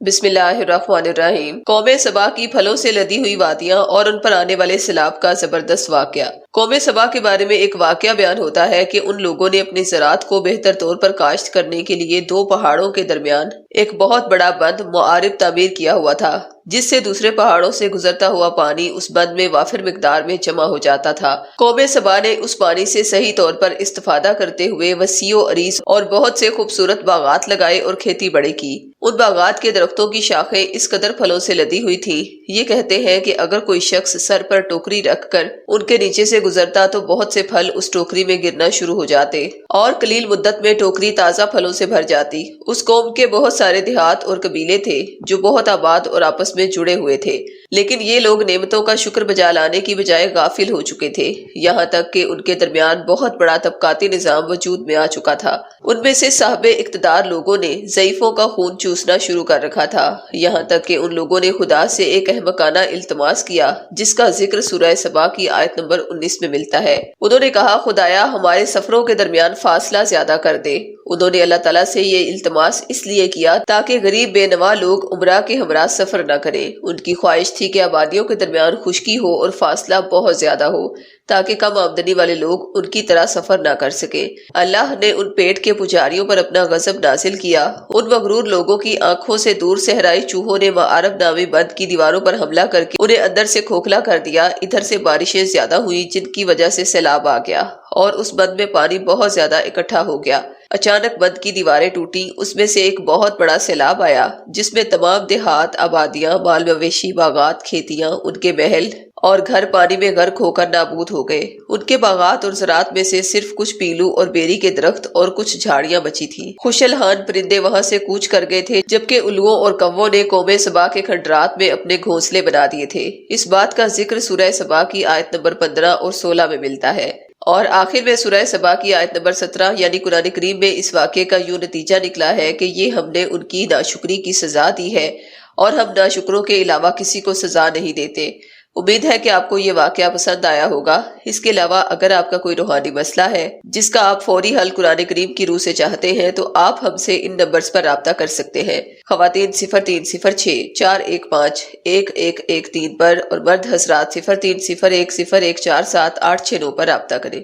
بسم اللہ الرحمن الرحیم۔ قوم سبا کی پھلوں سے لدی ہوئی وادیاں اور ان پر آنے والے سیلاب کا زبردست واقعہ۔ قوم سبا کے بارے میں ایک واقعہ بیان ہوتا ہے کہ ان لوگوں نے اپنی زراعت کو بہتر طور پر کاشت کرنے کے لیے دو پہاڑوں کے درمیان ایک بہت بڑا بند معارب تعمیر کیا ہوا تھا، جس سے دوسرے پہاڑوں سے گزرتا ہوا پانی اس بند میں وافر مقدار میں جمع ہو جاتا تھا۔ قوم سبا نے اس پانی سے صحیح طور پر استفادہ کرتے ہوئے وسیع و عریض اور بہت سے خوبصورت باغات لگائے اور کھیتی بڑی کی۔ ان باغات کے درختوں کی شاخیں اس قدر پھلوں سے لدی ہوئی تھی، یہ کہتے ہیں کہ اگر کوئی شخص سر پر ٹوکری رکھ کر ان کے نیچے سے گزرتا تو بہت سے پھل اس ٹوکری میں گرنا شروع ہو جاتے اور قلیل مدت میں ٹوکری تازہ پھلوں سے بھر جاتی۔ اس قوم کے بہت سارے دیہات اور قبیلے تھے جو بہت آباد اور آپس میں جڑے ہوئے تھے، لیکن یہ لوگ نعمتوں کا شکر بجا لانے کی بجائے غافل ہو چکے تھے، یہاں تک کہ ان کے درمیان بہت بڑا طبقاتی نظام وجود میں آ چکا تھا۔ ان میں سے صاحب اقتدار لوگوں نے ضعیفوں کا خون چوسنا شروع کر رکھا تھا، یہاں تک کہ ان لوگوں نے خدا سے ایک احمقانہ التماس کیا جس کا ذکر سورہ سبا کی آیت نمبر 19 میں ملتا ہے۔ انہوں نے کہا، خدایا ہمارے سفروں کے درمیان فاصلہ زیادہ کر دے۔ انہوں نے اللہ تعالیٰ سے یہ التماس اس لیے کیا تاکہ غریب بے نوا لوگ عمرہ کے ہمراہ سفر نہ کریں۔ ان کی خواہش تھی کہ آبادیوں کے درمیان خشکی ہو اور فاصلہ بہت زیادہ ہو تاکہ کم آمدنی والے لوگ ان کی طرح سفر نہ کر سکیں۔ اللہ نے ان پیٹ کے پجاریوں پر اپنا غضب نازل کیا۔ ان مغرور لوگوں کی آنکھوں سے دور صحرائی چوہوں نے معارب نامی بند کی دیواروں پر حملہ کر کے انہیں اندر سے کھوکھلا کر دیا۔ ادھر سے بارشیں زیادہ ہوئی جن کی وجہ سے سیلاب آ گیا اور اس بند میں پانی بہت زیادہ اکٹھا ہو گیا۔ اچانک بند کی دیواریں ٹوٹی، اس میں سے ایک بہت بڑا سیلاب آیا جس میں تمام دیہات، آبادیاں، مال مویشی، باغات، کھیتیاں، ان کے محل اور گھر پانی میں غرق ہو کر نابود ہو گئے۔ ان کے باغات اور زراعت میں سے صرف کچھ پیلو اور بیری کے درخت اور کچھ جھاڑیاں بچی تھیں۔ خوشلہان پرندے وہاں سے کوچ کر گئے تھے، جبکہ الوؤں اور کووں نے قوم سبا کے کھنڈرات میں اپنے گھونسلے بنا دیے تھے۔ اس بات کا ذکر سورہ سبا کی آیت نمبر 15 اور 16 میں ملتا ہے، اور آخر میں سورہ سبا کی آیت نمبر 17 یعنی قرآن کریم میں اس واقعے کا یوں نتیجہ نکلا ہے کہ یہ ہم نے ان کی ناشکری کی سزا دی ہے اور ہم ناشکروں کے علاوہ کسی کو سزا نہیں دیتے۔ امید ہے کہ آپ کو یہ واقعہ پسند آیا ہوگا۔ اس کے علاوہ اگر آپ کا کوئی روحانی مسئلہ ہے جس کا آپ فوری حل قرآن کریم کی روح سے چاہتے ہیں تو آپ ہم سے ان نمبرز پر رابطہ کر سکتے ہیں۔ خواتین 0306 415 1113 پر اور مرد حضرات 0301 0147 869 پر رابطہ کریں۔